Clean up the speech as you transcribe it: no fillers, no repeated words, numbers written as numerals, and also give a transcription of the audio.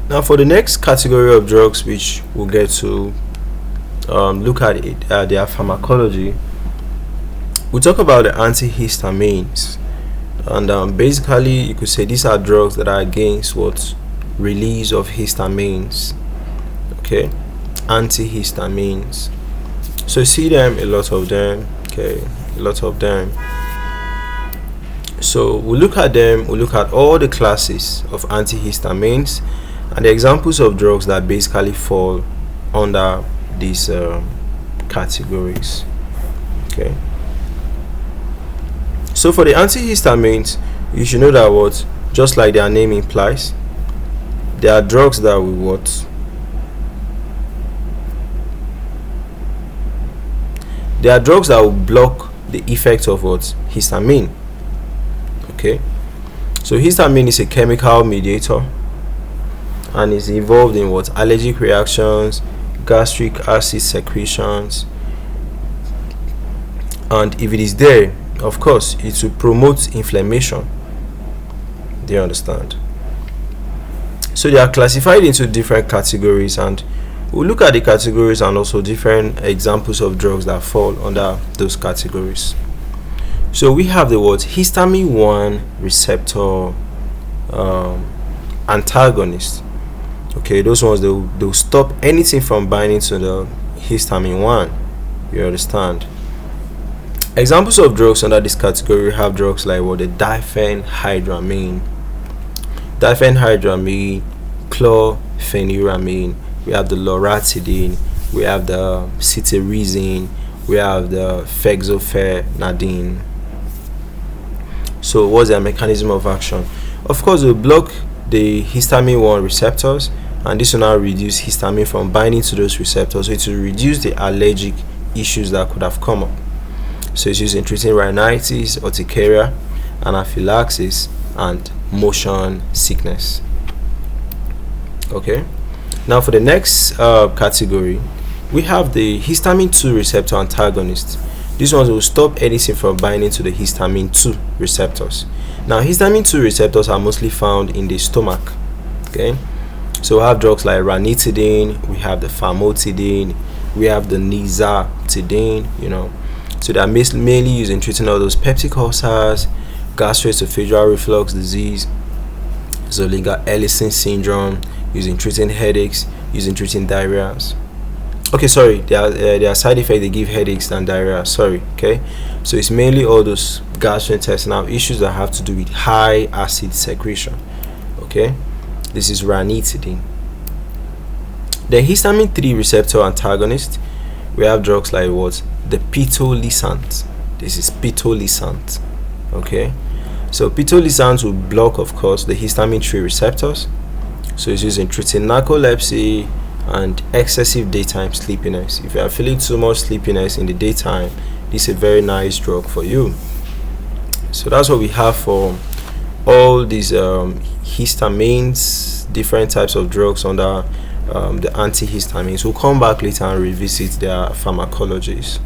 Now for the next category of drugs, which we'll get to look at it, their pharmacology, we'll talk about the antihistamines. And basically you could say these are drugs that are against what release of histamines. Okay, antihistamines. So you see them, a lot of them. Okay, a lot of them. So we'll look at them, we'll look at all the classes of antihistamines and the examples of drugs that basically fall under these categories. Okay, so for the antihistamines, you should know that what, just like their name implies, they are drugs that will what, they are drugs that will block the effect of what, histamine. Okay, so histamine is a chemical mediator and is involved in what, allergic reactions, gastric acid secretions, and if it is there, of course it will promote inflammation. Do you understand? So they are classified into different categories, and we'll look at the categories and also different examples of drugs that fall under those categories. So we have the word histamine 1 receptor antagonists. Okay, those ones, they'll stop anything from binding to the histamine 1. You understand? Examples of drugs under this category have drugs like what, the diphenhydramine, chlorpheniramine, we have the loratadine, we have the cetirizine, we have the fexofenadine. So what's their mechanism of action? Of course, they block the histamine 1 receptors, and this will now reduce histamine from binding to those receptors, so it will reduce the allergic issues that could have come up. So it's used in treating rhinitis, urticaria, anaphylaxis, and motion sickness. Okay, now for the next category, we have the histamine 2 receptor antagonists. These ones will stop anything from binding to the histamine 2 receptors. Now histamine 2 receptors are mostly found in the stomach. Okay, so we have drugs like ranitidine, we have the famotidine, we have the nizatidine, so they are mainly used in treating all those peptic ulcers, gastroesophageal reflux disease, Zollinger-Ellison syndrome, used in treating headaches, used in treating diarrhea. Okay, sorry, there are side effects, they give headaches and diarrhea, sorry. Okay, so it's mainly all those gastrointestinal issues that have to do with high acid secretion. Okay, this is ranitidine. The histamine 3 receptor antagonist, we have drugs like what, the pitolisant. This is pitolisant. Okay, so pitolisant will block, of course, the histamine 3 receptors, so it's used in treating narcolepsy and excessive daytime sleepiness. If you are feeling too much sleepiness in the daytime, this is a very nice drug for you. So that's what we have for all these histamines, different types of drugs under the antihistamines. We'll come back later and revisit their pharmacologies.